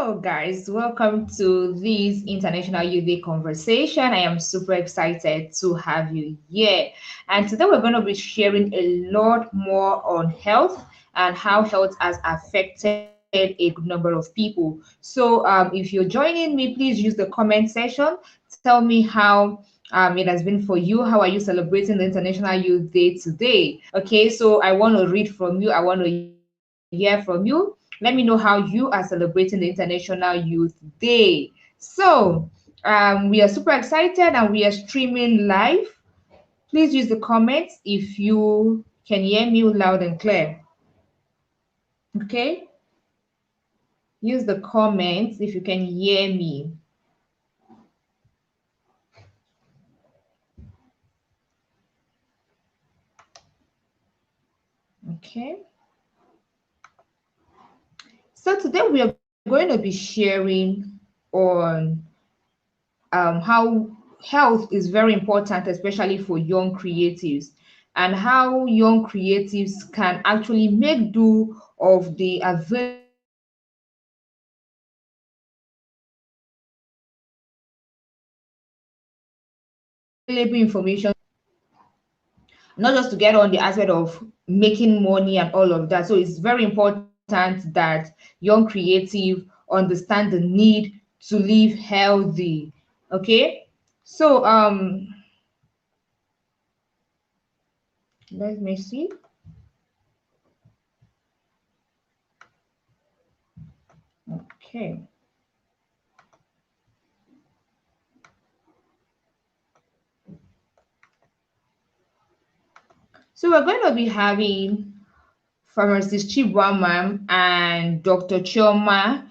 Hello, guys. Welcome to this International Youth Day conversation. I am super excited to have you here. And today we're going to be sharing a lot more on health and how health has affected a good number of people. So, if you're joining me, please use the comment section. Tell me how it has been for you. How are you celebrating the International Youth Day today? Okay, so I want to read from you. I want to hear from you. Let me know how you are celebrating the International Youth Day. So, we are super excited and we are streaming live. Please use the comments if you can hear me loud and clear. Okay? Use the comments if you can hear me. Okay. So today we are going to be sharing on how health is very important, especially for young creatives, and how young creatives can actually make do of the available information not just to get on the aspect of making money and all of that. So it's very important that young creative understand the need to live healthy. Okay. So let me see. Okay. So we're going to be having pharmacist Chibuamam and Dr. Chioma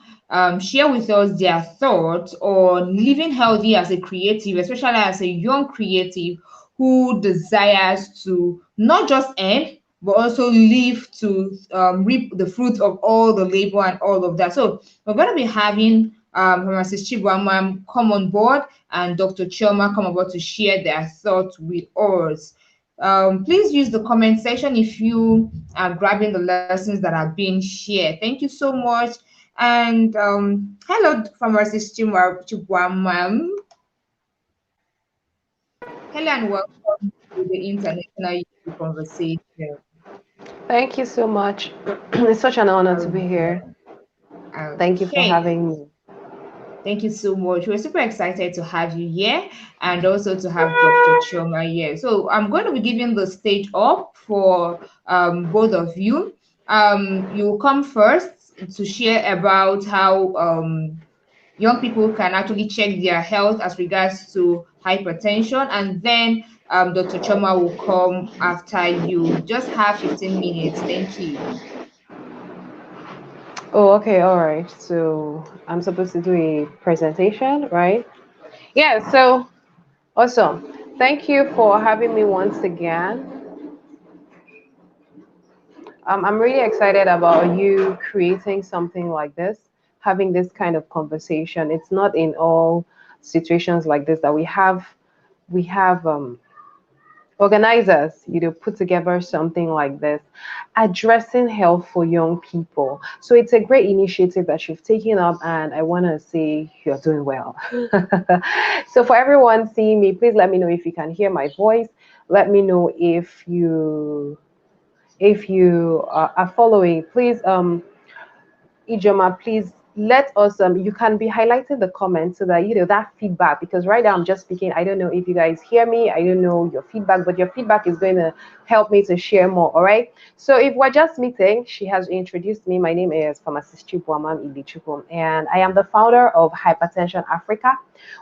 share with us their thoughts on living healthy as a creative, especially as a young creative who desires to not just earn, but also live to reap the fruits of all the labor and all of that. So we're going to be having pharmacist Chibuamam come on board and Dr. Chioma come on board to share their thoughts with us. Please use the comment section if you are grabbing the lessons that are being shared. Thank you so much. And hello, Pharmacist Chibuamam. Hello and welcome to the International Youth Conversation. Thank you so much. It's such an honor to be here. Thank you for Okay. having me. Thank you so much. We're super excited to have you here and also to have Dr. Chioma here. So I'm going to be giving the stage up for both of you. You will come first to share about how young people can actually check their health as regards to hypertension, and then Dr. Choma will come after you. Just have 15 minutes. Thank you. Oh, okay, all right. So I'm supposed to do a presentation, right? Yeah, so awesome. Thank you for having me once again. I'm really excited about you creating something like this, having this kind of conversation. It's not in all situations like this that we have organizers, put together something like this, addressing health for young people. So it's a great initiative that you've taken up, and I want to say you're doing well. So for everyone seeing me, please let me know if you can hear my voice. Let me know if you are following. Please Ijoma, please let us you can be highlighting the comments so that that feedback, because right now I'm just speaking. I don't know if you guys hear me. I don't know your feedback, but your feedback is going to help me to share more. All right. So if we're just meeting, she has introduced me. My name is Pharmacist Chibuamam Ilechukwu, and I am the founder of Hypertension Africa,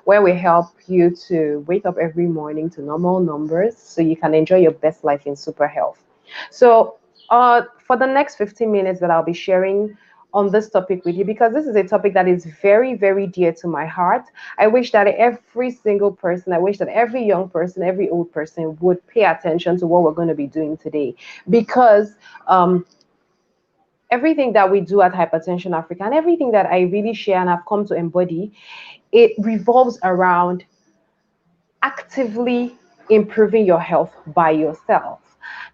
where we help you to wake up every morning to normal numbers so you can enjoy your best life in super health. So for the next 15 minutes that I'll be sharing on this topic with you, because this is a topic that is very, very dear to my heart. I wish that every single person, I wish that every young person, every old person would pay attention to what we're going to be doing today, because everything that we do at Hypertension Africa and everything that I really share and have come to embody, it revolves around actively improving your health by yourself.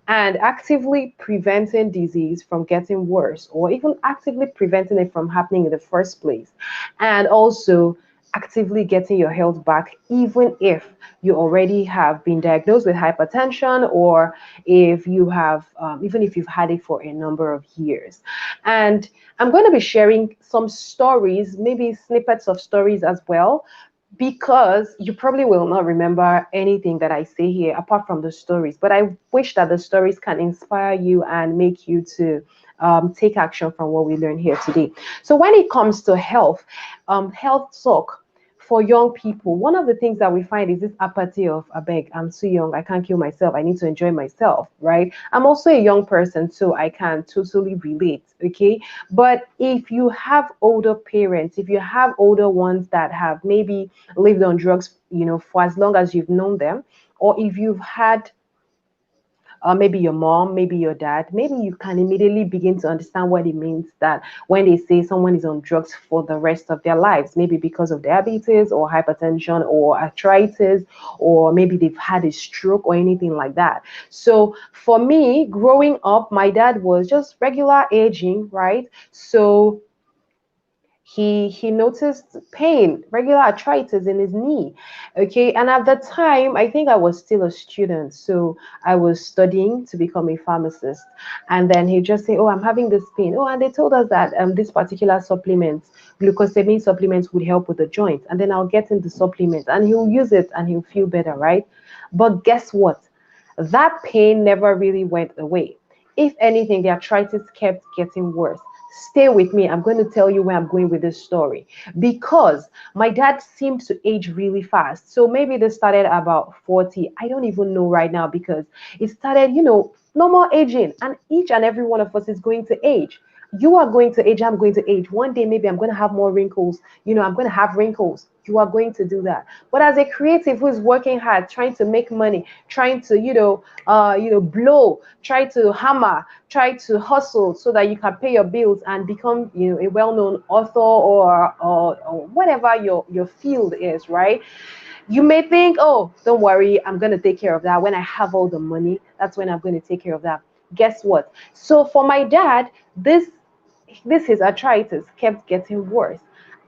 and actively preventing disease from getting worse, or even actively preventing it from happening in the first place, and also actively getting your health back, even if you already have been diagnosed with hypertension, or if you have even if you've had it for a number of years. And I'm going to be sharing some stories, maybe snippets of stories as well, because you probably will not remember anything that I say here apart from the stories. But I wish that the stories can inspire you and make you to take action from what we learn here today. So when it comes to health, health talk for young people, one of the things that we find is this apathy of, I beg, I'm too young, I can't kill myself, I need to enjoy myself, right? I'm also a young person, so I can totally relate, okay? But if you have older parents, if you have older ones that have maybe lived on drugs, for as long as you've known them, or if you've had maybe your mom, maybe your dad, maybe you can immediately begin to understand what it means that when they say someone is on drugs for the rest of their lives, maybe because of diabetes or hypertension or arthritis, or maybe they've had a stroke or anything like that. So for me, growing up, my dad was just regular aging, right? So he noticed pain, regular arthritis in his knee. Okay, and at the time I think I was still a student, so I was studying to become a pharmacist. And then he just say, oh, I'm having this pain. Oh, and they told us that this particular supplement, glucosamine supplements, would help with the joint. And then I'll get him the supplement and he'll use it and he'll feel better, right? But guess what, that pain never really went away. If anything, the arthritis kept getting worse. Stay with me. I'm going to tell you where I'm going with this story. Because my dad seemed to age really fast. So maybe this started about 40. I don't even know right now, because it started, normal aging. And each and every one of us is going to age. You are going to age, I'm going to age. One day, maybe I'm going to have more wrinkles. I'm going to have wrinkles. You are going to do that. But as a creative who is working hard, trying to make money, trying to, blow, try to hammer, try to hustle so that you can pay your bills and become, a well-known author, or whatever your field is, right? You may think, oh, don't worry, I'm going to take care of that. When I have all the money, that's when I'm going to take care of that. Guess what? So for my dad, this his arthritis kept getting worse.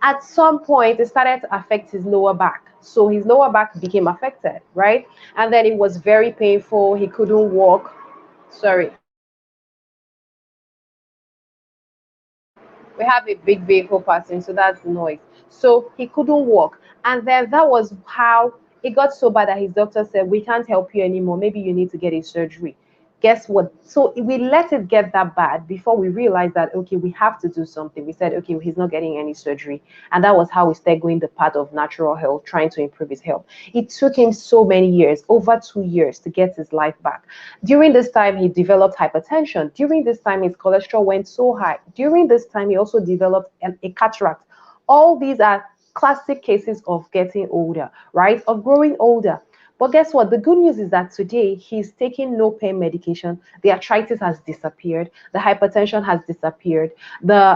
At some point, it started to affect his lower back. So his lower back became affected, right? And then it was very painful. He couldn't walk. Sorry. We have a big vehicle passing, so that's the noise. So he couldn't walk. And then that was how it got so bad that his doctor said, we can't help you anymore. Maybe you need to get a surgery. Guess what? So we let it get that bad before we realized that, okay, we have to do something. We said, okay, he's not getting any surgery. And that was how we started going the path of natural health, trying to improve his health. It took him so many years, over 2 years, to get his life back. During this time, he developed hypertension. During this time, his cholesterol went so high. During this time, he also developed a cataract. All these are classic cases of getting older, right? Of growing older. But guess what? The good news is that today he's taking no pain medication. The arthritis has disappeared. The hypertension has disappeared.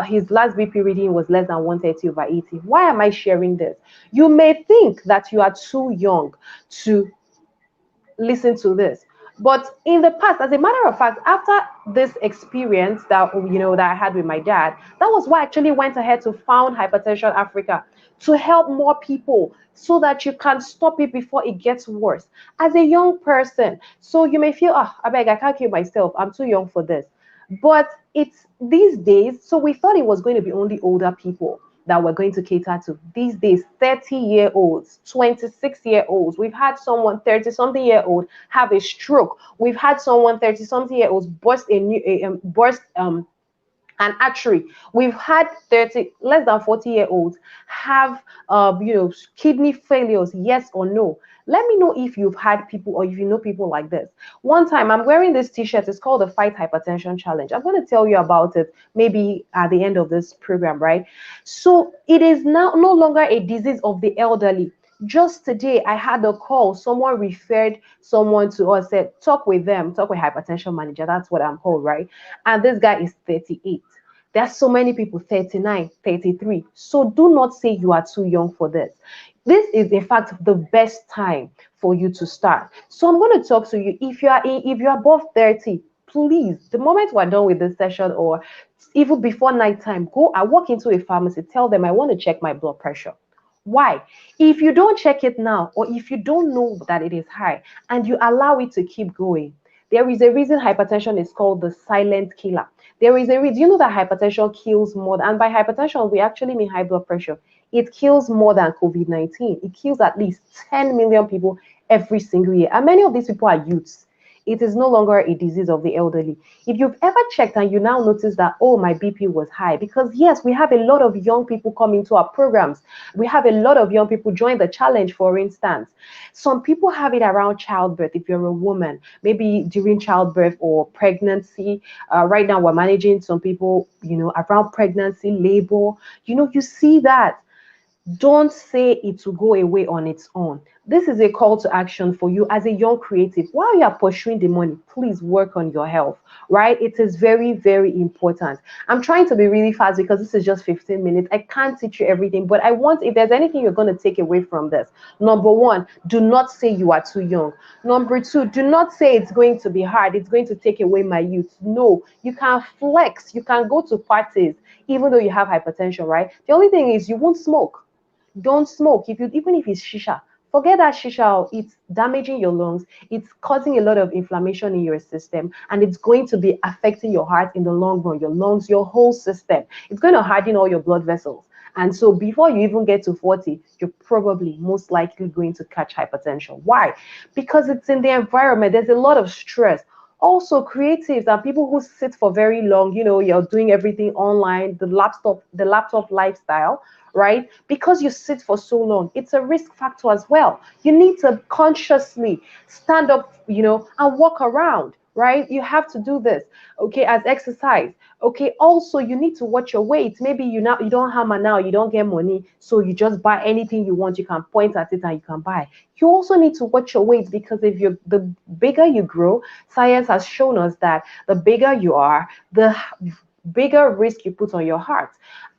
His last BP reading was less than 130/80. Why am I sharing this? You may think that you are too young to listen to this. But in the past, as a matter of fact, after this experience that I had with my dad, that was why I actually went ahead to found Hypertension Africa, to help more people so that you can stop it before it gets worse. As a young person, so you may feel, I beg, I can't kill myself, I'm too young for this. But it's these days, so we thought it was going to be only older people that we're going to cater to. These days, 30-year-olds, 26-year-olds. We've had someone 30-something-year-old have a stroke. We've had someone 30-something-year-olds burst an artery. We've had 30, less than 40-year-olds have, kidney failures, yes or no. Let me know if you've had people or if you know people like this. One time, I'm wearing this t-shirt. It's called the Fight Hypertension Challenge. I'm going to tell you about it maybe at the end of this program, right? So it is now no longer a disease of the elderly. Just today, I had a call. Someone referred someone to us, said, talk with them, talk with hypertension manager. That's what I'm called, right? And this guy is 38. There's so many people, 39, 33. So do not say you are too young for this. This is, in fact, the best time for you to start. So I'm going to talk to you. If you're above 30, please, the moment we're done with this session, or even before nighttime, I walk into a pharmacy, tell them I want to check my blood pressure. Why? If you don't check it now, or if you don't know that it is high and you allow it to keep going, there is a reason hypertension is called the silent killer. There is a reason. You know that hypertension kills more, and by hypertension, we actually mean high blood pressure. It kills more than COVID-19. It kills at least 10 million people every single year. And many of these people are youths. It is no longer a disease of the elderly. If you've ever checked and you now notice that, oh, my BP was high, because yes, we have a lot of young people come into our programs. We have a lot of young people join the challenge, for instance. Some people have it around childbirth. If you're a woman, maybe during childbirth or pregnancy. Right now, we're managing some people, around pregnancy, labor. You see that. Don't say it will go away on its own. This is a call to action for you as a young creative. While you are pursuing the money, please work on your health, right? It is very, very important. I'm trying to be really fast because this is just 15 minutes. I can't teach you everything, but if there's anything you're going to take away from this, number one, do not say you are too young. Number two, do not say it's going to be hard. It's going to take away my youth. No, you can flex. You can go to parties, even though you have hypertension, right? The only thing is you won't smoke. Don't smoke. Even if it's shisha, forget that shisha. It's damaging your lungs. It's causing a lot of inflammation in your system, and it's going to be affecting your heart in the long run, your lungs, your whole system. It's going to harden all your blood vessels. And so before you even get to 40, you're probably most likely going to catch hypertension. Why? Because it's in the environment. There's a lot of stress. Also, creatives and people who sit for very long, you're doing everything online, the laptop lifestyle, right? Because you sit for so long, it's a risk factor as well. You need to consciously stand up, and walk around, right? You have to do this, okay, as exercise. Okay, also you need to watch your weight. Maybe you don't hammer now, you don't get money, so you just buy anything you want. You can point at it and you can buy. You also need to watch your weight, because the bigger you grow, science has shown us that the bigger you are, the bigger risk you put on your heart.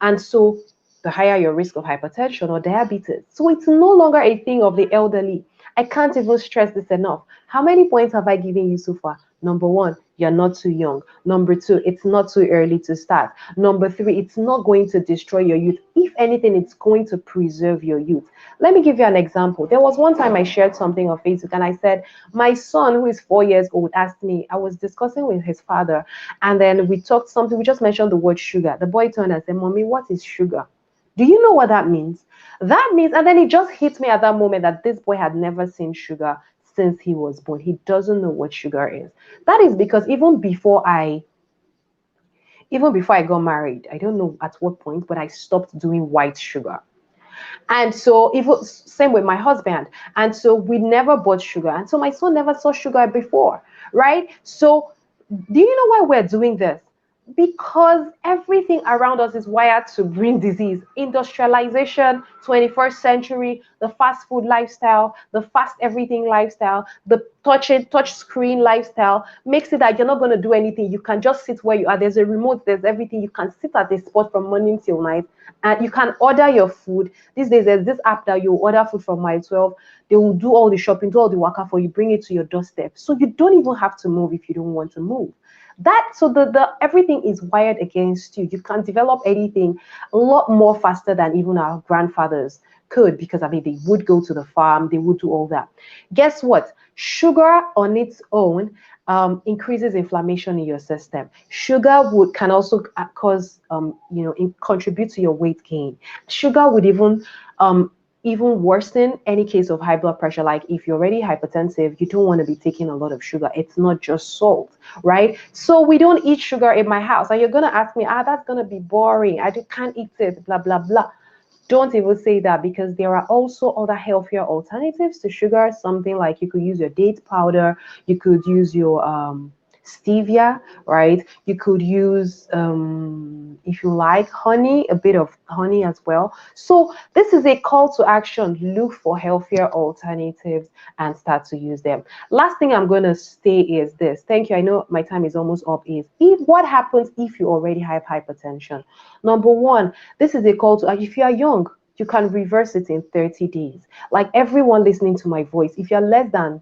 And so the higher your risk of hypertension or diabetes. So it's no longer a thing of the elderly. I can't even stress this enough. How many points have I given you so far? Number one, you're not too young. Number two, it's not too early to start. Number three, it's not going to destroy your youth. If anything, it's going to preserve your youth. Let me give you an example. There was one time I shared something on Facebook and I said, my son, who is 4 years old, asked me, I was discussing with his father, and then we talked something, we just mentioned the word sugar. The boy turned and said, Mommy, what is sugar? Do you know what that means? That means, and then it just hit me at that moment that this boy had never seen sugar since he was born. He doesn't know what sugar is. That is because even before I got married, I don't know at what point, but I stopped doing white sugar. And so even same with my husband. And so we never bought sugar. And so my son never saw sugar before, right? So do you know why we're doing this? Because everything around us is wired to bring disease. Industrialization, 21st century, the fast food lifestyle, the fast everything lifestyle, the touch screen lifestyle makes it that you're not going to do anything. You can just sit where you are. There's a remote, there's everything. You can sit at a spot from morning till night, and you can order your food. These days, there's this app that you order food from my 12. They will do all the shopping, do all the work for you, bring it to your doorstep. So you don't even have to move if you don't want to move. So the everything is wired against you. You can develop anything a lot more faster than even our grandfathers could, because they would go to the farm, they would do all that. Guess what? Sugar on its own increases inflammation in your system. Sugar can also cause contribute to your weight gain. Sugar would even worsen any case of high blood pressure. Like if you're already hypertensive, you don't want to be taking a lot of sugar. It's not just salt, right? So we don't eat sugar in my house. And you're going to ask me, that's going to be boring. I can't eat it, blah, blah, blah. Don't even say that, because there are also other healthier alternatives to sugar. Something like you could use your date powder. You could use your stevia, right? You could use, if you like, honey, a bit of honey as well. So this is a call to action. Look for healthier alternatives and start to use them. Last thing I'm going to say is this. Thank you. I know my time is almost up. What happens if you already have hypertension? Number one, this is a call to, if you are young, you can reverse it in 30 days. Like everyone listening to my voice, if you're less than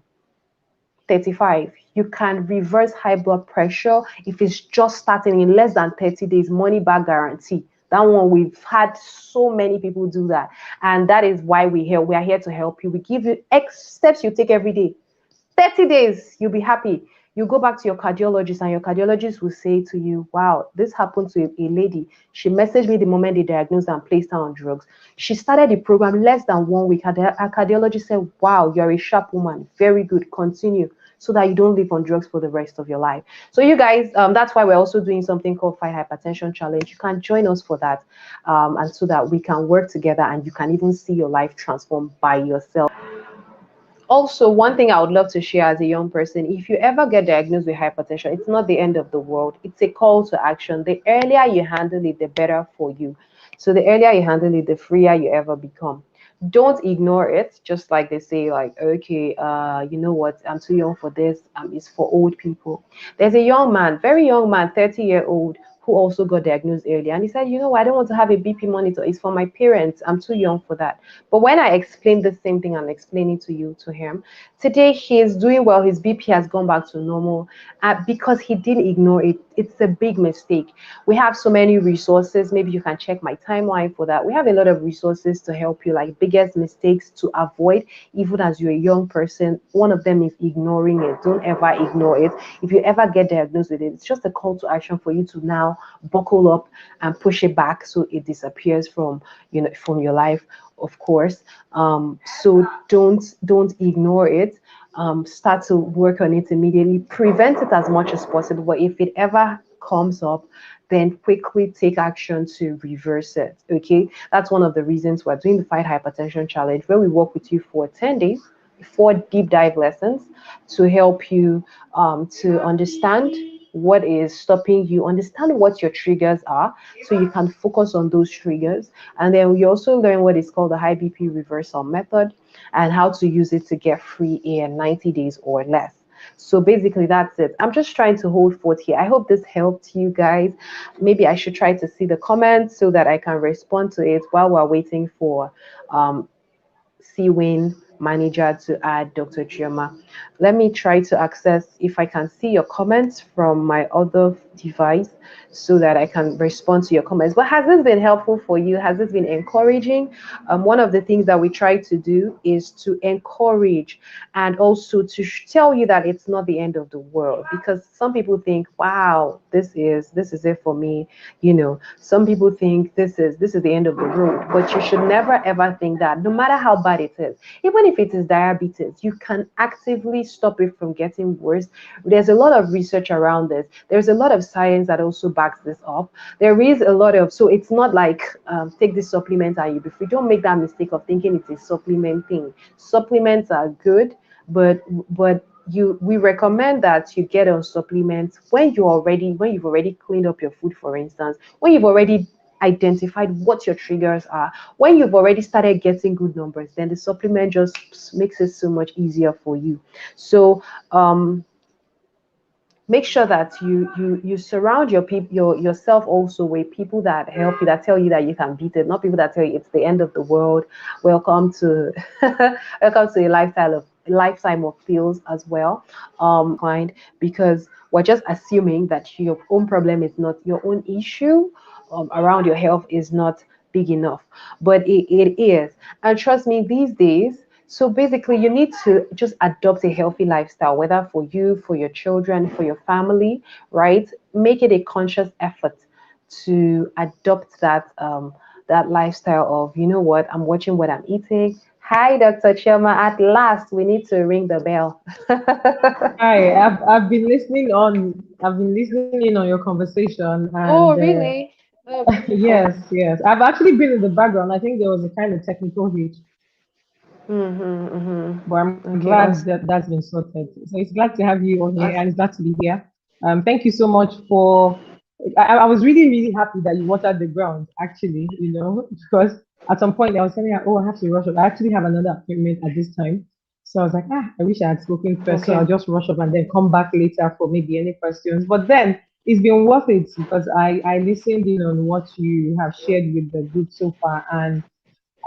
35, you can reverse high blood pressure if it's just starting in less than 30 days, money back guarantee. That one, we've had so many people do that. And that is why we are here to help you. We give you X steps you take every day. 30 days, you'll be happy. You go back to your cardiologist, and your cardiologist will say to you, wow, this happened to a lady. She messaged me the moment they diagnosed and placed her on drugs. She started the program less than 1 week. Her cardiologist said, wow, you're a sharp woman. Very good. Continue so that you don't live on drugs for the rest of your life. So you guys, that's why we're also doing something called Fight Hypertension Challenge. You can join us for that, and so that we can work together and you can even see your life transform by yourself. Also, one thing I would love to share as a young person, if you ever get diagnosed with hypertension, it's not the end of the world. It's a call to action. The earlier you handle it, the better for you. So the earlier you handle it, the freer you ever become. Don't ignore it. Just like they say, like, okay, you know what, I'm too young for this. It's for old people. There's a young man, very young man, 30-year-old, who also got diagnosed early. And he said, you know what, I don't want to have a BP monitor. It's for my parents. I'm too young for that. But when I explained the same thing I'm explaining to you to him, today he is doing well. His BP has gone back to normal, because he didn't ignore it. It's a big mistake. We have so many resources. Maybe you can check my timeline for that. We have a lot of resources to help you, like biggest mistakes to avoid, even as you're a young person. One of them is ignoring it. Don't ever ignore it. If you ever get diagnosed with it, it's just a call to action for you to now buckle up and push it back so it disappears from from your life, of course. So don't ignore it. Start to work on it immediately. Prevent it as much as possible. But if it ever comes up, then quickly take action to reverse it. Okay, that's one of the reasons we're doing the Fight Hypertension Challenge, where we work with you for 10 days, 4 deep dive lessons to help you to understand what is stopping you, understand what your triggers are, so you can focus on those triggers. And then we also learn what is called the high BP reversal method and how to use it to get free in 90 days or less. So basically, that's it. I'm just trying to hold forth here. I hope this helped you guys. Maybe I should try to see the comments so that I can respond to it while we're waiting for CWIN manager to add Dr. Chioma. Let me try to access if I can see your comments from my other device so that I can respond to your comments. But has this been helpful for you? Has this been encouraging? One of the things that we try to do is to encourage and also to tell you that it's not the end of the world, because some people think, wow, this is it for me. Some people think this is the end of the road, but you should never ever think that. No matter how bad it is, even if it is diabetes, you can actively stop it from getting worse. There's a lot of research around this. There's a lot of science that also backs this up. There is a lot of, so it's not like take this supplement and you'll be free. Don't make that mistake of thinking it's a supplement thing. Supplements are good, but we recommend that you get on supplements when you've already cleaned up your food, for instance, when you've already identified what your triggers are, when you've already started getting good numbers, then the supplement just makes it so much easier for you. So make sure that you surround yourself also with people that help you, that tell you that you can beat it, not people that tell you it's the end of the world. Welcome to welcome to a lifetime of pills as well. Kind, because we're just assuming that your own problem is not your own issue, around your health is not big enough, but it is. And trust me, these days, so basically, you need to just adopt a healthy lifestyle, whether for you, for your children, for your family, right? Make it a conscious effort to adopt that lifestyle of, you know what, I'm watching what I'm eating. Hi, Dr. Chioma. At last, we need to ring the bell. Hi, I've been listening in on your conversation, and Oh, really? Oh, yes, beautiful. yes, I've actually been in the background. I think there was a kind of technical glitch, Mm-hmm, but I'm mm-hmm. Okay, glad awesome. that that's been sorted. So it's glad to have you on here, and it's Awesome. glad to be here. Thank you so much for. I was really, really happy that you watered the ground, actually, because at some point I was telling her, oh, I have to rush up. I actually have another appointment at this time. So I was like, I wish I had spoken first. So I'll Okay. just rush up and then come back later for maybe any questions. But then it's been worth it because I listened in on what you have shared with the group so far. And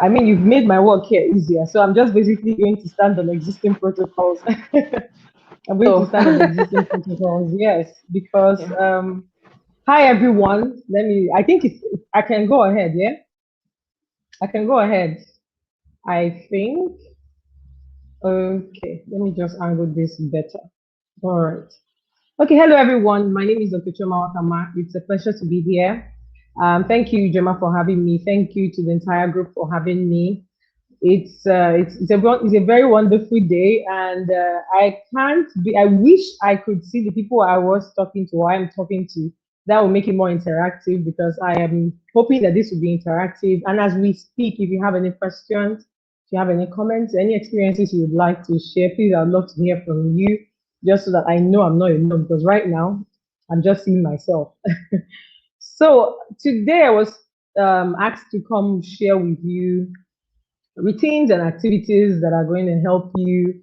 I mean, you've made my work here easier. So I'm just basically going to stand on existing protocols. I'm going to So, stand on existing protocols, yes, because hi everyone. I think I can go ahead, yeah? I can go ahead. I think, okay, let me just angle this better. All right. Okay, hello everyone. My name is Dr. Chioma Nwakanma. It's a pleasure to be here. Thank you, Gemma, for having me. Thank you to the entire group for having me. It's a very wonderful day, and I can't be. I wish I could see the people I was talking to, or I'm talking to. That will make it more interactive because I am hoping that this will be interactive. And as we speak, if you have any questions, if you have any comments, any experiences you would like to share, please, I'd love to hear from you, just so that I know I'm not alone. Because right now, I'm just seeing myself. So today I was asked to come share with you routines and activities that are going to help you,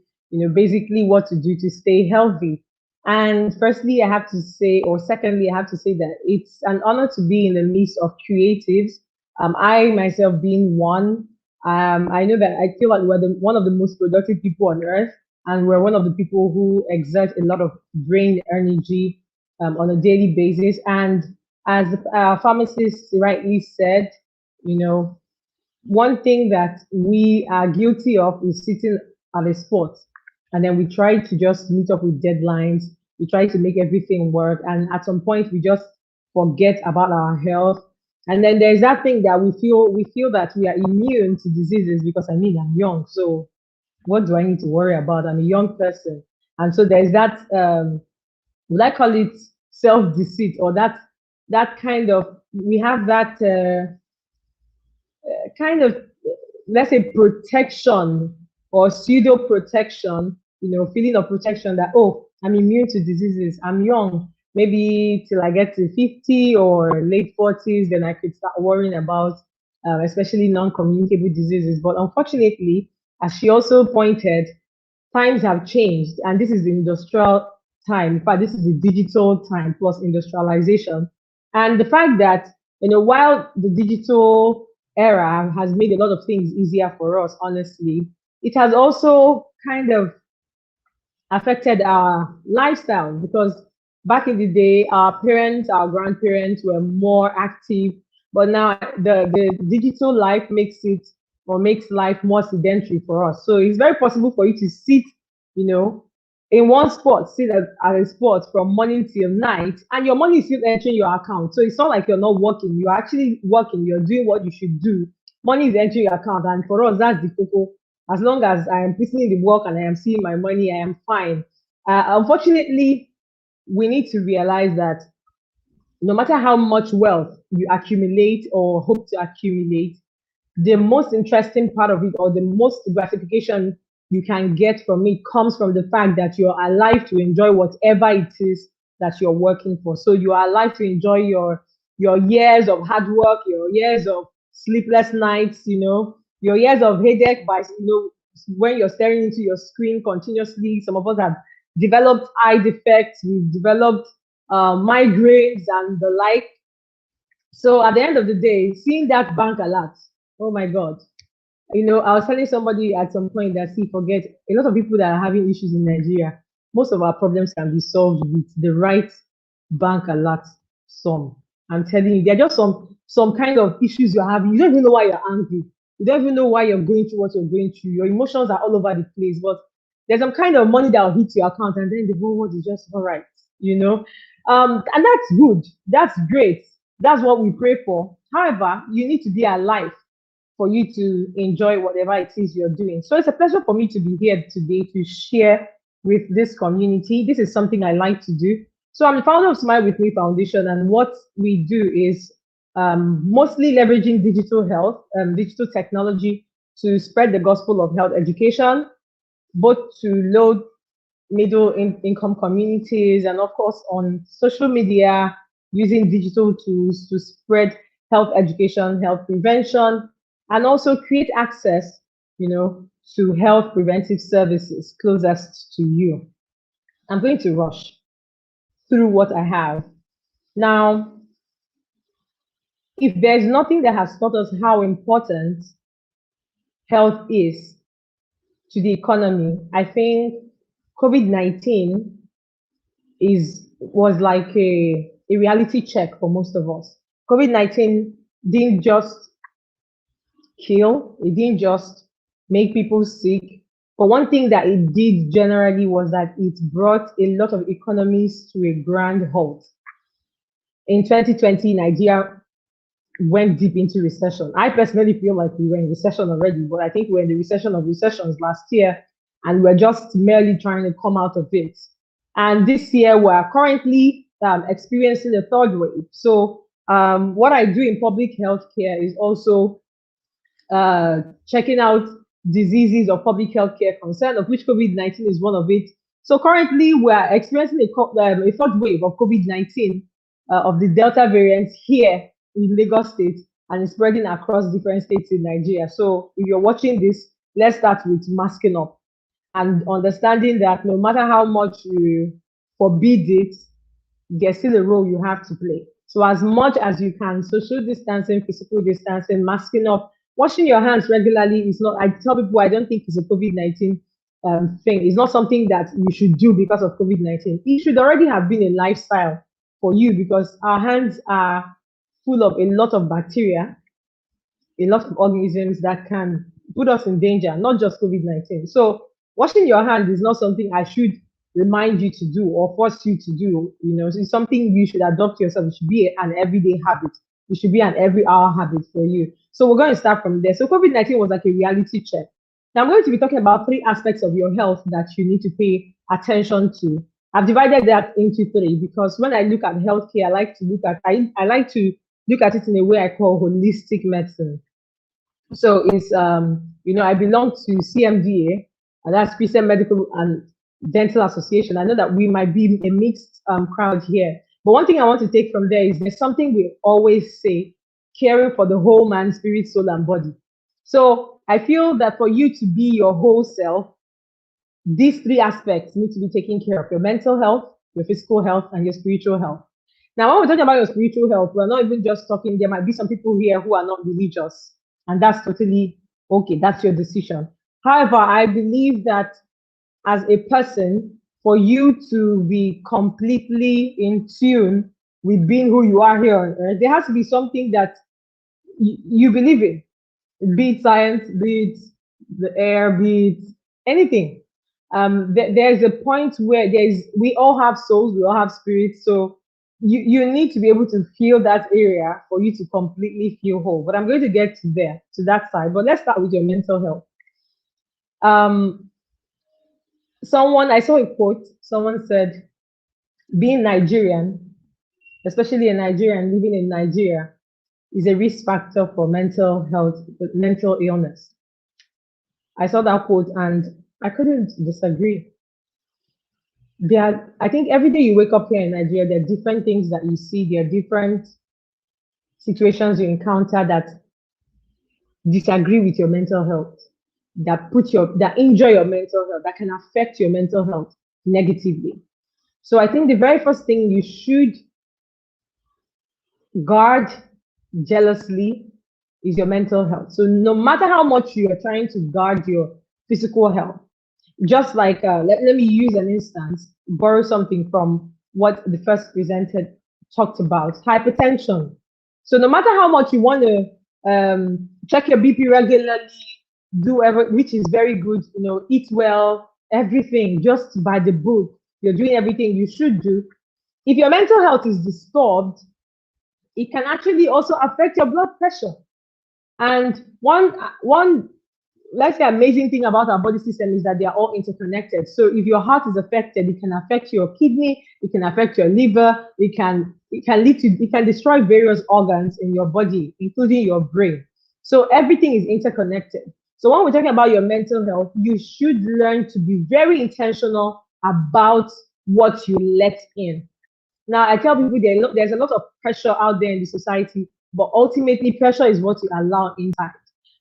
basically what to do to stay healthy. And firstly, I have to say, or secondly, I have to say that it's an honor to be in the midst of creatives. I myself being one, I know that I feel like we're one of the most productive people on earth, and we're one of the people who exert a lot of brain energy on a daily basis. And as the pharmacist rightly said, you know, one thing that we are guilty of is sitting at a spot and then we try to just meet up with deadlines. We try to make everything work. And at some point we just forget about our health. And then there's that thing that we feel that we are immune to diseases because I mean I'm young. So what do I need to worry about? I'm a young person. And so there's that would I call it self-deceit or that kind of we have that kind of, let's say, protection or pseudo protection, feeling of protection that, oh, I'm immune to diseases, I'm young, maybe till I get to 50 or late 40s, then I could start worrying about especially non-communicable diseases. But unfortunately, as she also pointed, times have changed, and this is the industrial time. In fact, this is the digital time plus industrialization. And the fact that, while the digital era has made a lot of things easier for us, honestly, it has also kind of affected our lifestyle because back in the day, our parents, our grandparents were more active, but now the digital life makes life more sedentary for us. So it's very possible for you to sit, you know, in one spot, sit at a spot from morning till night, and your money is still entering your account. So it's not like you're not working, you're actually working, you're doing what you should do. Money is entering your account, and for us, that's the cocoa. As long as I am putting in the work and I am seeing my money, I am fine. Unfortunately, we need to realize that no matter how much wealth you accumulate or hope to accumulate, the most interesting part of it or the most gratification you can get from it comes from the fact that you're alive to enjoy whatever it is that you're working for. So you are alive to enjoy your years of hard work, your years of sleepless nights, your years of headache by when you're staring into your screen continuously. Some of us have developed eye defects, we've developed migraines and the like. So at the end of the day, seeing that bank alert, oh my God. I was telling somebody at some point that, see, forget a lot of people that are having issues in Nigeria, most of our problems can be solved with the right bank alert sum. I'm telling you, there are just some kind of issues you're having. You don't even know why you're angry. You don't even know why you're going through what you're going through. Your emotions are all over the place, but there's some kind of money that will hit your account, and then the whole world is just all right, and that's good. That's great. That's what we pray for. However, you need to be alive for you to enjoy whatever it is you're doing. So it's a pleasure for me to be here today to share with this community. This is something I like to do. So I'm the founder of Smile With Me Foundation, and what we do is mostly leveraging digital health, digital technology to spread the gospel of health education, both to low, income communities, and of course on social media, using digital tools to spread health education, health prevention, and also create access, to health preventive services closest to you. I'm going to rush through what I have. Now, if there's nothing that has taught us how important health is to the economy, I think COVID-19 was like a reality check for most of us. COVID-19 didn't just kill, it didn't just make people sick. But one thing that it did generally was that it brought a lot of economies to a grand halt. In 2020, Nigeria went deep into recession. I personally feel like we were in recession already, but I think we were in the recession of recessions last year, and we're just merely trying to come out of it. And this year, we're currently experiencing a third wave. So what I do in public health care is also checking out diseases of public health care concern, of which COVID-19 is one of it. So currently, we're experiencing a third wave of COVID-19 of the Delta variant here in Lagos State, and it's spreading across different states in Nigeria. So if you're watching this, let's start with masking up and understanding that no matter how much you forbid it, there's still a role you have to play. So as much as you can, social distancing, physical distancing, masking up, washing your hands regularly is not, I tell people I don't think it's a COVID-19 thing. It's not something that you should do because of COVID-19. It should already have been a lifestyle for you because our hands are full of a lot of bacteria, a lot of organisms that can put us in danger, not just COVID-19. So washing your hands is not something I should remind you to do or force you to do. You know, it's something you should adopt yourself. It should be an everyday habit. It should be an every hour habit for you. So we're going to start from there. So COVID-19 was like a reality check. Now I'm going to be talking about 3 aspects of your health that you need to pay attention to. I've divided that into 3 because when I look at healthcare, I like to look at it in a way I call holistic medicine. So it's I belong to CMDA, and that's Christian Medical and Dental Association. I know that we might be a mixed crowd here, but one thing I want to take from there is there's something we always say: caring for the whole man, spirit, soul, and body. So I feel that for you to be your whole self, these 3 aspects need to be taken care of: your mental health, your physical health, and your spiritual health. Now, when we're talking about your spiritual health, we're not even just talking, there might be some people here who are not religious, and that's totally okay. That's your decision. However, I believe that as a person, for you to be completely in tune with being who you are here on earth, there has to be something that you believe in, be it science, be it the air, be it anything. There's a point where we all have souls, we all have spirits, so you need to be able to feel that area for you to completely feel whole. But I'm going to get to that side. But let's start with your mental health. I saw a quote. Someone said, being Nigerian, especially a Nigerian living in Nigeria, is a risk factor for mental health, mental illness. I saw that quote and I couldn't disagree. I think every day you wake up here in Nigeria, there are different things that you see, there are different situations you encounter that disagree with your mental health, that injure your mental health, that can affect your mental health negatively. So I think the very first thing you should guard jealously is your mental health. So no matter how much you are trying to guard your physical health, just like let me use an instance, borrow something from what the first presenter talked about, hypertension. So no matter how much you want to check your BP regularly, which is very good, eat well, everything just by the book, you're doing everything you should do. If your mental health is disturbed, it can actually also affect your blood pressure. And one let's say amazing thing about our body system is that they are all interconnected. So if your heart is affected, it can affect your kidney, it can affect your liver, it can destroy various organs in your body, including your brain. So everything is interconnected. So when we're talking about your mental health, you should learn to be very intentional about what you let in. Now, I tell people there's a lot of pressure out there in the society, but ultimately pressure is what you allow inside.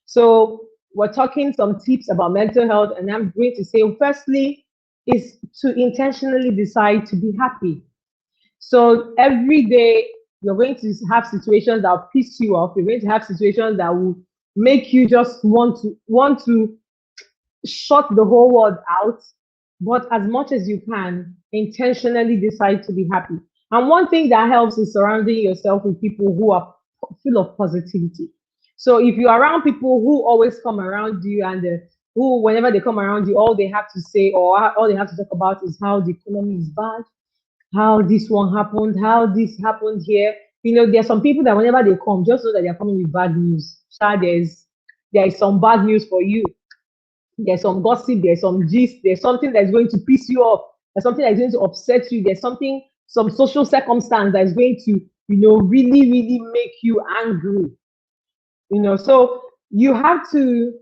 So we're talking some tips about mental health, and I'm going to say, firstly, is to intentionally decide to be happy. So every day you're going to have situations that will piss you off. You're going to have situations that will make you just want to shut the whole world out, but as much as you can, intentionally decide to be happy. And one thing that helps is surrounding yourself with people who are full of positivity. So if you're around people who always come around you and who, whenever they come around you, all they have to say or all they have to talk about is how the economy is bad, how this one happened, how this happened here. There are some people that whenever they come, just know that they're coming with bad news. So there is some bad news for you. There's some gossip, there's some gist, there's something that's going to piss you off, there's something that's going to upset you, there's something, some social circumstance that's going to, really, really make you angry. So you have to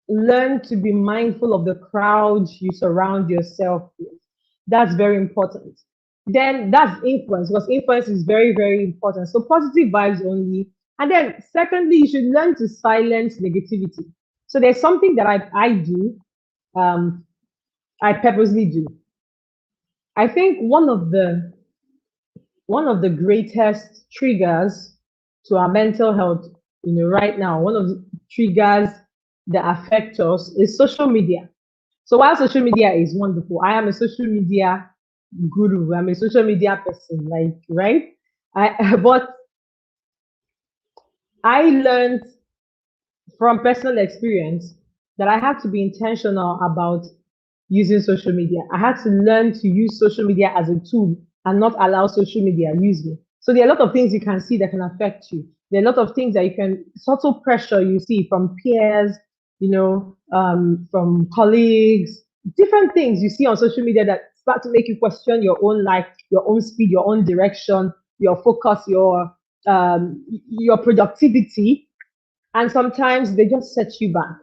learn to be mindful of the crowd you surround yourself with. That's very important. Then that's influence, because influence is very, very important. So positive vibes only. And then secondly, you should learn to silence negativity. So there's something that I do, I purposely do. I think one of the greatest triggers to our mental health, right now, one of the triggers that affect us is social media. So while social media is wonderful, I am a social media guru. I'm a social media person, like, right? But I learned from personal experience that I have to be intentional about using social media. I had to learn to use social media as a tool and not allow social media use me. So there are a lot of things you can see that can affect you. There are a lot of things that you can, subtle pressure you see from peers, from colleagues, different things you see on social media that start to make you question your own life, your own speed, your own direction, your focus, your productivity, and sometimes they just set you back.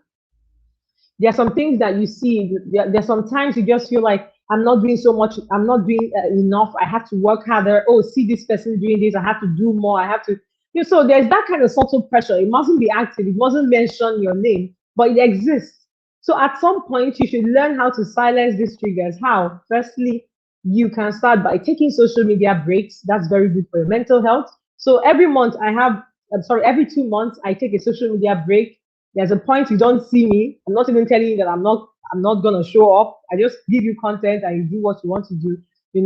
There are some things that you see. There's sometimes you just feel like I'm not doing so much. I'm not doing enough. I have to work harder. Oh, see this person doing this. I have to do more. I have to. So there's that kind of subtle pressure. It mustn't be active. It mustn't mention your name, but it exists. So at some point, you should learn how to silence these triggers. How? Firstly, you can start by taking social media breaks. That's very good for your mental health. So every month every 2 months, I take a social media break. There's a point you don't see me. I'm not even telling you that I'm not gonna show up. I just give you content and you do what you want to do.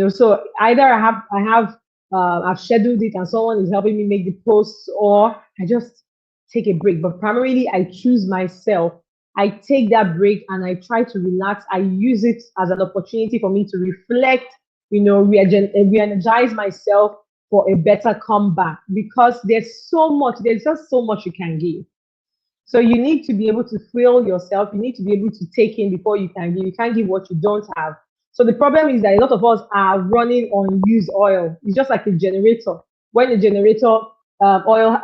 So either I've scheduled it and someone is helping me make the posts, or I just take a break. But primarily I choose myself. I take that break and I try to relax. I use it as an opportunity for me to reflect, re-energize myself for a better comeback, because there's just so much you can give. So you need to be able to fill yourself. You need to be able to take in before you can give. You can't give what you don't have. So the problem is that a lot of us are running on used oil. It's just like a generator. When the generator oil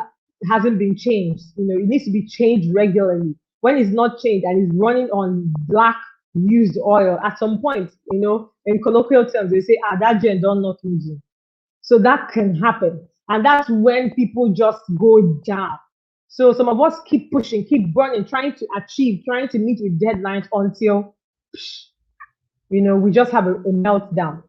hasn't been changed, it needs to be changed regularly. When it's not changed and it's running on black used oil, at some point, in colloquial terms, they say, that gen don't not losing. So that can happen. And that's when people just go down. So some of us keep pushing, keep burning, trying to achieve, trying to meet with deadlines until, we just have a meltdown.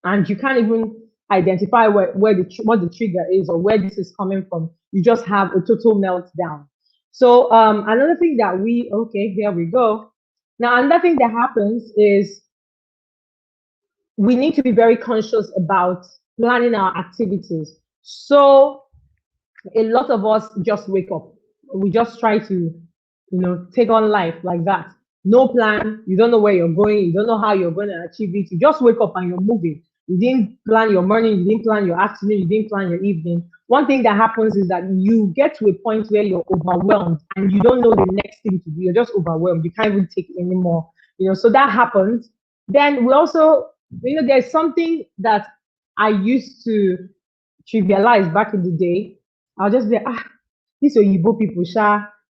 And you can't even identify what the trigger is or where this is coming from. You just have a total meltdown. So another thing here we go. Now, another thing that happens is we need to be very conscious about planning our activities. So a lot of us just wake up. We just try to, take on life like that. No plan. You don't know where you're going. You don't know how you're going to achieve it. You just wake up and you're moving. You didn't plan your morning. You didn't plan your afternoon. You didn't plan your evening. One thing that happens is that you get to a point where you're overwhelmed and you don't know the next thing to do. You're just overwhelmed. You can't even take it anymore. So that happens. Then we also, there's something that I used to trivialize back in the day. I'll just be like, these Oyibo people,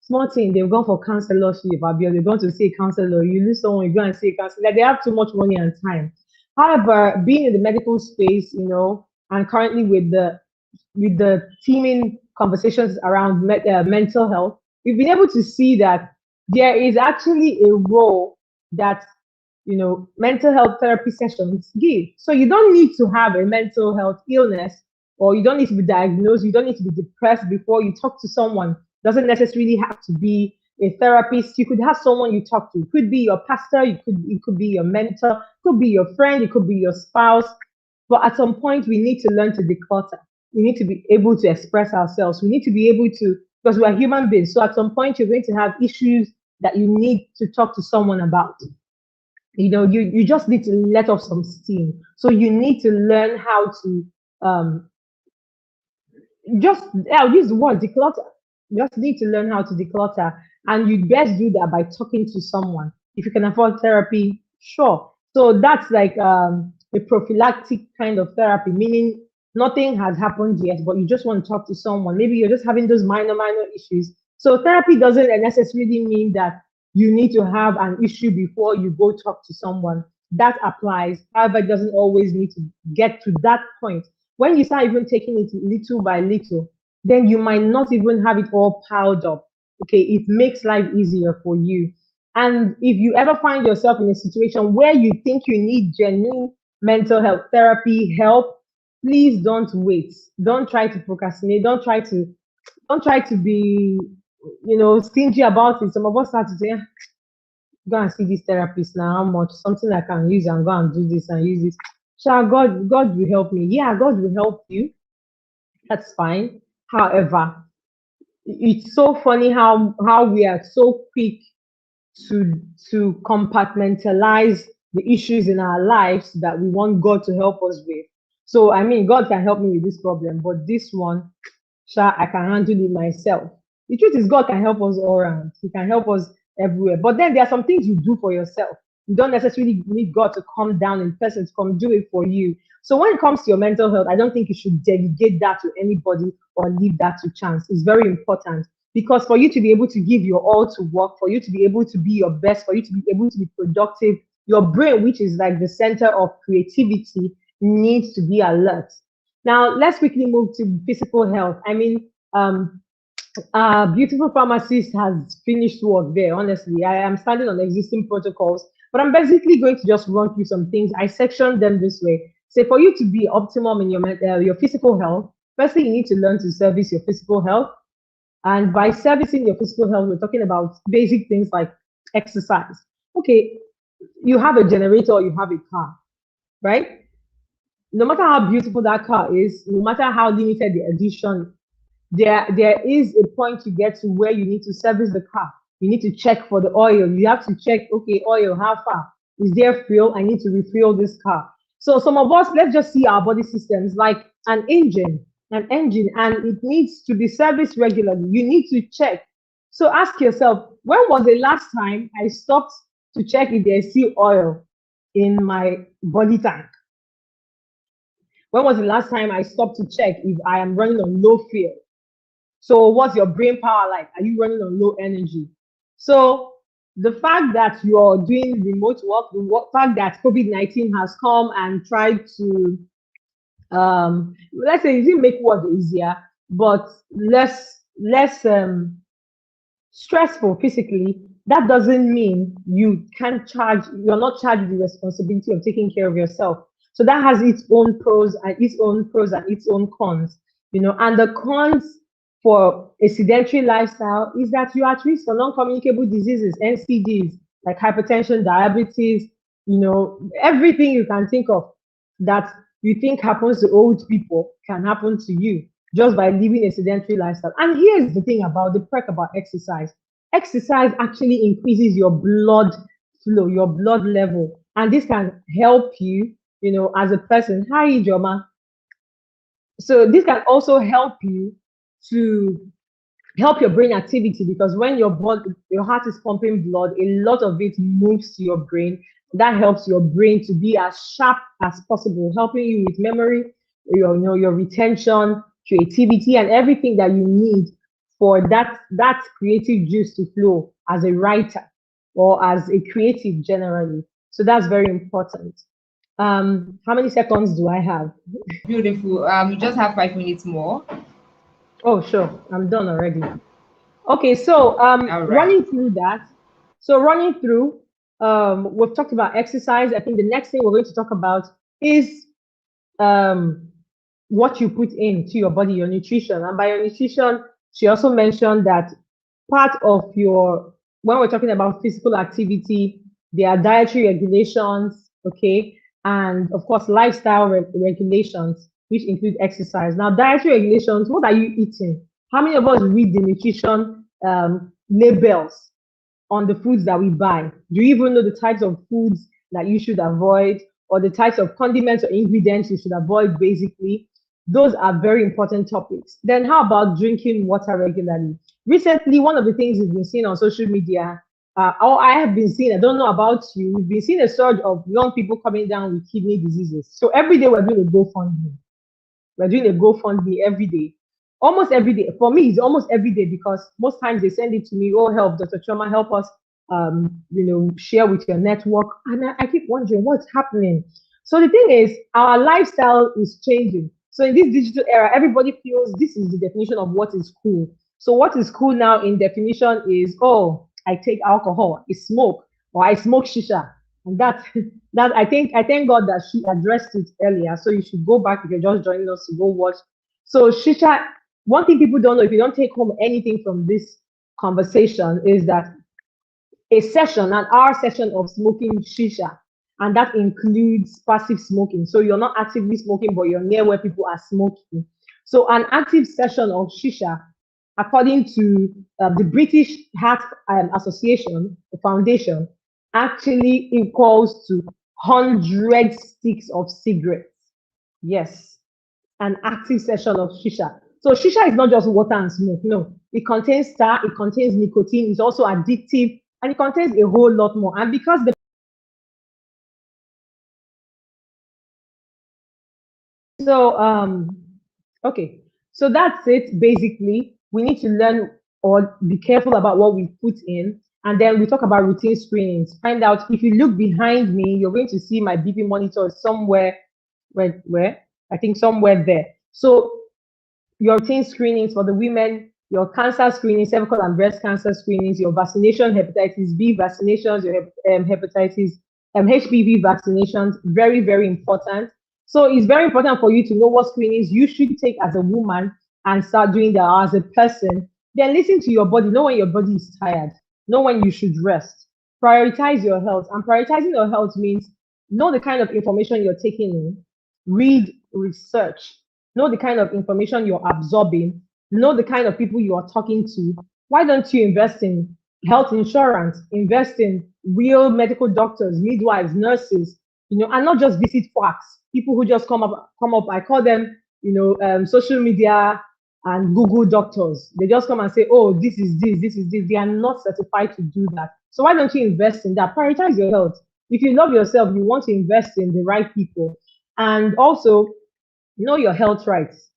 small thing, they've gone for counselorship, they've gone to see a counselor, you lose someone, you go and see a counselor. Like, they have too much money and time. However, being in the medical space, and currently with the teaming conversations around mental health, we've been able to see that there is actually a role that mental health therapy sessions give. So you don't need to have a mental health illness, or you don't need to be diagnosed, you don't need to be depressed before you talk to someone Doesn't necessarily have to be a therapist. You could have someone you talk to. It could be your pastor, it could be your mentor, it could be your friend, it could be your spouse. But at some point, we need to learn to declutter. We need to be able to express ourselves. We need to be able to, because we are human beings. So at some point, you're going to have issues that you need to talk to someone about. You just need to let off some steam. So you need to learn how to um, just, I'll use the word declutter. You just need to learn how to declutter. And you best do that by talking to someone. If you can afford therapy, sure. So that's like a prophylactic kind of therapy, meaning nothing has happened yet, but you just want to talk to someone. Maybe you're just having those minor issues. So therapy doesn't necessarily mean that you need to have an issue before you go talk to someone. That applies. However, it doesn't always need to get to that point. When you start even taking it little by little, then you might not even have it all piled up. Okay, it makes life easier for you. And if you ever find yourself in a situation where you think you need genuine mental health therapy help, please don't wait. Don't try to procrastinate. Don't try to be, stingy about it. Some of us start to say, "Ah, go and see this therapist now, how much? Something I can use and go and do this and use this. Sure, God will help me. Yeah, God will help you. That's fine. However, it's so funny how we are so quick to compartmentalize the issues in our lives that we want God to help us with. So I mean, God can help me with this problem, but this one, sure, I can handle it myself. The truth is, God can help us all around. He can help us everywhere. But then there are some things you do for yourself. You don't necessarily need God to come down in person to come do it for you. So when it comes to your mental health, I don't think you should delegate that to anybody or leave that to chance. It's very important because for you to be able to give your all to work, for you to be able to be your best, for you to be able to be productive, your brain, which is like the center of creativity, needs to be alert. Now, let's quickly move to physical health. I mean, beautiful pharmacist has finished work there. Honestly, I am standing on existing protocols, but I'm basically going to just run through some things. I sectioned them this way. So, for you to be optimum in your physical health, firstly, you need to learn to service your physical health. And by servicing your physical health, we're talking about basic things like exercise. Okay, you have a generator or you have a car, right? No matter how beautiful that car is, no matter how limited the edition, there is a point you get to where you need to service the car. You need to check for the oil. You have to check, okay, oil, how far? Is there fuel? I need to refuel this car. So some of us, let's just see our body systems like an engine, and it needs to be serviced regularly. You need to check. So ask yourself, when was the last time I stopped to check if there's still oil in my body tank? When was the last time I stopped to check if I am running on low fuel? So what's your brain power like? Are you running on low energy? So the fact that you're doing remote work, the fact that COVID-19 has come and tried to, let's say, it didn't make work easier, but less stressful physically, that doesn't mean you're not charged with the responsibility of taking care of yourself. So that has its own pros and its own cons, and the cons for a sedentary lifestyle is that you are at risk for non-communicable diseases, NCDs, like hypertension, diabetes, everything you can think of that you think happens to old people can happen to you just by living a sedentary lifestyle. And here's the thing about the perk about exercise. Exercise actually increases your blood flow, your blood level. And this can help you, as a person. Hi, Chioma. So this can also help you to help your brain activity because when your heart is pumping blood, a lot of it moves to your brain. That helps your brain to be as sharp as possible, helping you with memory, your retention, creativity, and everything that you need for that creative juice to flow as a writer or as a creative generally. So that's very important. How many seconds do I have? Beautiful. You just have 5 minutes more. Oh, sure. I'm done already. Okay, so All right. running through that. So running through, we've talked about exercise. I think the next thing we're going to talk about is what you put into your body, your nutrition. And by your nutrition, She also mentioned that part of your, when we're talking about physical activity, there are dietary regulations, okay, and of course lifestyle regulations, which include exercise. Now, dietary regulations, what are you eating? How many of us read the nutrition labels on the foods that we buy? Do you even know the types of foods that you should avoid, or the types of condiments or ingredients you should avoid? Basically, those are very important topics. Then how about drinking water regularly? Recently, one of the things we've been seeing on social media, or I have been seeing, I don't know about you, we've been seeing a surge of young people coming down with kidney diseases. So every day we're doing a GoFundMe. We're doing a GoFundMe every day. Almost every day. For me, it's almost every day, because most times they send it to me, oh, help, Dr. Chioma, help us, share with your network. And I keep wondering what's happening. So the thing is, our lifestyle is changing. So in this digital era, everybody feels this is the definition of what is cool. So what is cool now in definition is, oh, I take alcohol, I smoke, or I smoke shisha. And that I thank God that she addressed it earlier. So you should go back if you're just joining us to go watch. So shisha, one thing people don't know, if you don't take home anything from this conversation, is that an hour session of smoking shisha, and that includes passive smoking. So you're not actively smoking, but you're near where people are smoking. So an active session of shisha, according to the British Heart Association, the foundation, actually equals to 100 sticks of cigarettes. Yes, an active session of shisha. So shisha is not just water and smoke. No, it contains tar, it contains nicotine, it's also addictive, and it contains a whole lot more. And because the okay, so that's it. Basically, we need to learn or be careful about what we put in. And then we talk about routine screenings. Find out, if you look behind me, you're going to see my BP monitor somewhere. Where? I think somewhere there. So your routine screenings for the women, your cancer screening, cervical and breast cancer screenings, your vaccination, hepatitis B vaccinations, your hepatitis HPV vaccinations, very, very important. So it's very important for you to know what screenings you should take as a woman and start doing that as a person. Then listen to your body. Know when your body is tired. Know when you should rest. Prioritize your health. And prioritizing your health means know the kind of information you're taking in, read, research, know the kind of information you're absorbing, know the kind of people you are talking to. Why don't you invest in health insurance, invest in real medical doctors, midwives, nurses, and not just visit quacks, people who just come up. I call them, social media and Google doctors. They just come and say, oh, this is this, this is this. They are not certified to do that. So why don't you invest in that? Prioritize your health. If you love yourself, you want to invest in the right people. And also, know your health rights.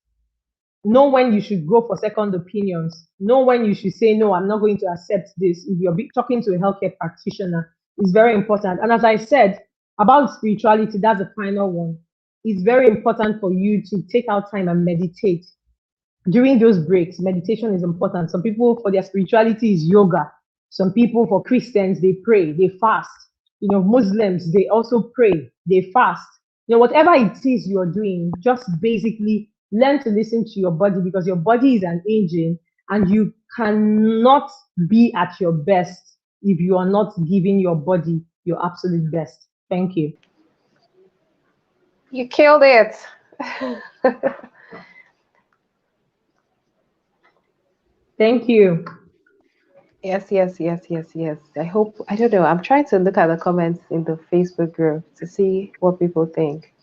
Know when you should go for second opinions. Know when you should say, no, I'm not going to accept this. If you're talking to a healthcare practitioner, it's very important. And as I said, about spirituality, that's the final one. It's very important for you to take out time and meditate. During those breaks, meditation is important. Some people, for their spirituality, is yoga. Some people, for Christians, they pray, they fast. Muslims, they also pray, they fast. Whatever it is you're doing, just basically learn to listen to your body, because your body is an engine, and you cannot be at your best if you are not giving your body your absolute best. Thank you. You killed it. Thank you. Yes. I don't know. I'm trying to look at the comments in the Facebook group to see what people think.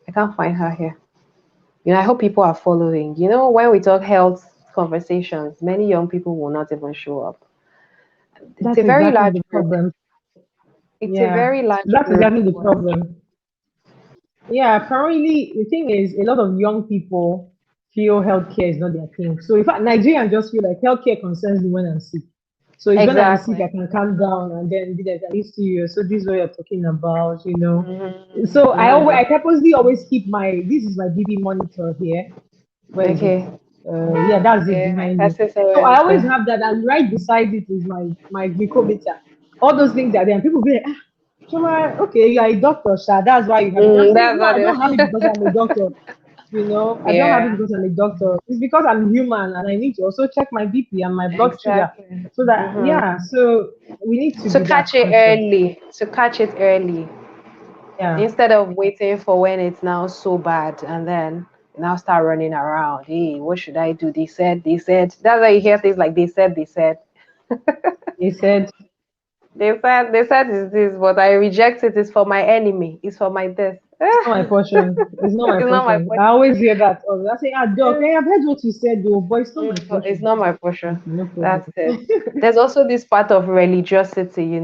I can't find her here. I hope people are following. When we talk health conversations, many young people will not even show up. That's exactly the problem. It's a very large group. That's exactly the problem. Yeah, apparently the thing is, a lot of young people feel healthcare is not their thing. So in fact, Nigerians just feel like healthcare concerns me when I'm sick. So if when I'm sick, I can calm down and then be like, are you serious? So this is what you're talking about, So I purposely always keep this is my BP monitor here. Okay. Yeah, that's it behind me. So I always have that, and right beside it is my glucometer. All those things are there, and people be like, Chioma, okay, you are a doctor, Sha. That's why you have it. No, I don't have it because I'm a doctor. I don't have it Yeah, because I'm a doctor. It's because I'm human and I need to also check my BP and my blood sugar. exactly. So that, Mm-hmm. yeah, so we need to To be that catch it conscious. early, to catch it early, Yeah, instead of waiting for when it's now so bad and then now start running around. Hey, what should I do? They said. That's why you hear things like they said. they said They said it's this, but I reject it. It's for my enemy. It's for my death. it's not my portion. It's not my It's not my portion. I portion. always hear that. Oh, I say, ah, doc, I've heard what you said, though, but it's not my It's portion. not my portion. Okay, no problem. That's it. There's also this part of religiosity,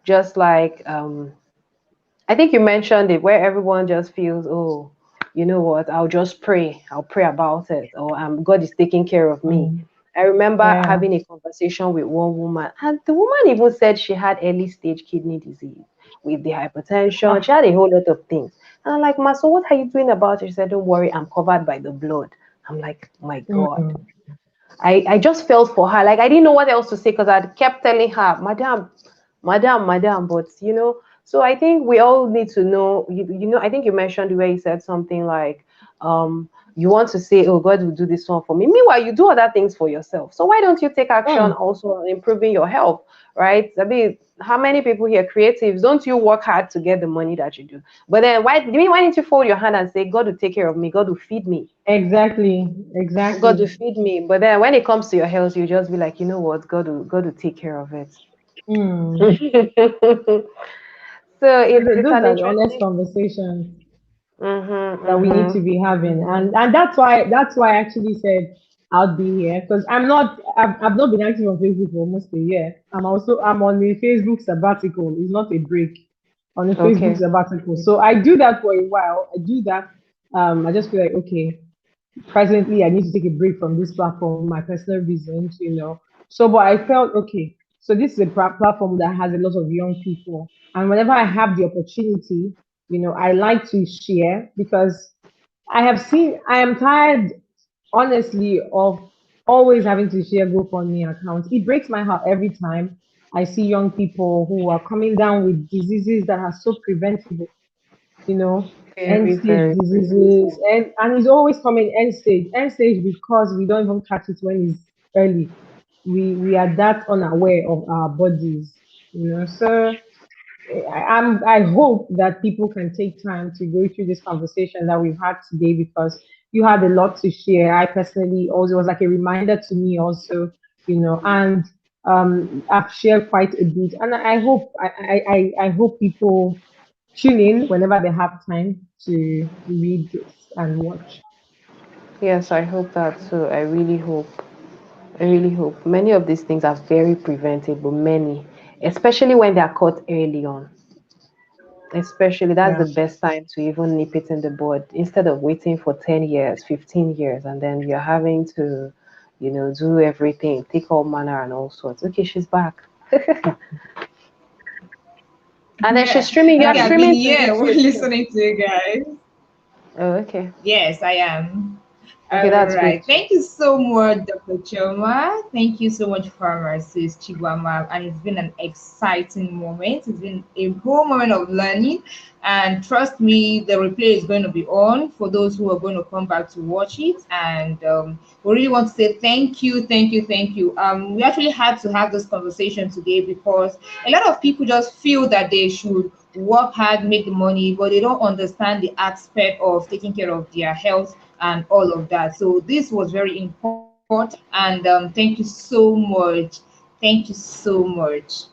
just like I think you mentioned it, where everyone just feels, oh, you know what? I'll just pray. I'll pray about it, or God is taking care of me. Mm, I remember yeah. having a conversation with one woman, and the woman even said she had early stage kidney disease with the hypertension. She Ah, had a whole lot of things. And I'm like, Ma, so what are you doing about it? She said, don't worry, I'm covered by the blood. I'm like, my God. mm, I just felt for her. Like I didn't know what else to say because I kept telling her, Madam, Madam, Madam. But so I think we all need to know. I think you mentioned where you said something like, you want to say, oh, God will do this one for me. Meanwhile, you do other things for yourself. So why don't you take action mm. also on improving your health, right? I mean, how many people here, creatives, don't you work hard to get the money that you do? But then why didn't you fold your hand and say, God will take care of me, God will feed me? Exactly, God will exactly. feed me. But then when it comes to your health, you just be like, you know what, God will take care of it. Mm. So So it's those an are the honest interesting. conversations Mm-hmm, that we need to mm-hmm. be having, and that's why I actually said I'll be here because I've not been active on Facebook for almost a year. I'm on a Facebook sabbatical. It's not a break, on a Facebook Okay. sabbatical. So I do that for a while. I do that. I just feel like, okay, presently I need to take a break from this platform, my personal reasons. So, but I felt okay. So this is a platform that has a lot of young people, and whenever I have the opportunity, I like to share because I am tired, honestly, of always having to share GoFundMe accounts. It breaks my heart every time I see young people who are coming down with diseases that are so preventable, you know, end Very, stage very diseases, and it's always coming end stage because we don't even catch it when it's early. We are that unaware of our bodies. So I hope that people can take time to go through this conversation that we've had today because you had a lot to share. I personally also, it was like a reminder to me also, and I've shared quite a bit, and I hope people tune in whenever they have time to read this and watch. Yes, I hope that too. I really hope. I really hope. Many of these things are very preventable, many, especially when they are caught early on. Especially that's Yeah. the best time to even nip it in the bud instead of waiting for 10 years, 15 years, and then you're having to, do everything, take all manner and all sorts. Okay, she's back. And then she's Yeah. streaming. You're Okay, I've been streaming to here YouTube too. listening to you guys. Oh, okay. Yes, I am. Okay, All that's great right. too. Thank you so much, Dr. Chioma. Thank you so much, Pharmacist Chibuamam. And it's been an exciting moment. It's been a whole moment of learning. And trust me, the replay is going to be on for those who are going to come back to watch it. And we really want to say thank you, thank you, thank you. We actually had to have this conversation today because a lot of people just feel that they should work hard, make the money, but they don't understand the aspect of taking care of their health and all of that. So this was very important, and thank you so much. Thank you so much.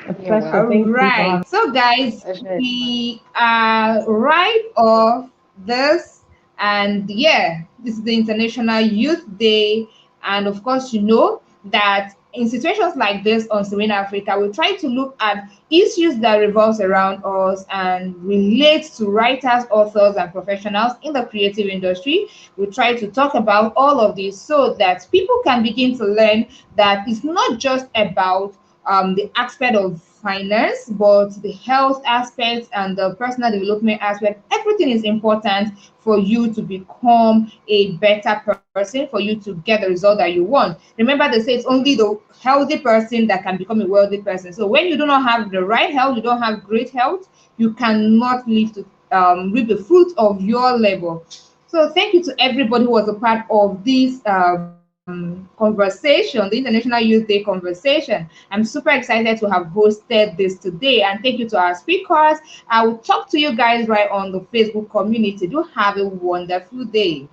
A You're pleasure. All welcome. Thank you for right. having. So, guys, Pleasure is mine. we are right off this. And yeah, this is the International Youth Day. And of course, you know that in situations like this on Serene Africa, we try to look at issues that revolves around us and relate to writers, authors, and professionals in the creative industry. We try to talk about all of this so that people can begin to learn that it's not just about the aspect of finance, but the health aspect and the personal development aspect. Everything is important for you to become a better person, for you to get the result that you want. Remember, they say it's only the healthy person that can become a wealthy person. So when you do not have the right health, you don't have great health, you cannot live to reap the fruit of your labor. So thank you to everybody who was a part of this conversation, the International Youth Day conversation. I'm super excited to have hosted this today, and thank you to our speakers. I will talk to you guys right on the Facebook community. Do have a wonderful day.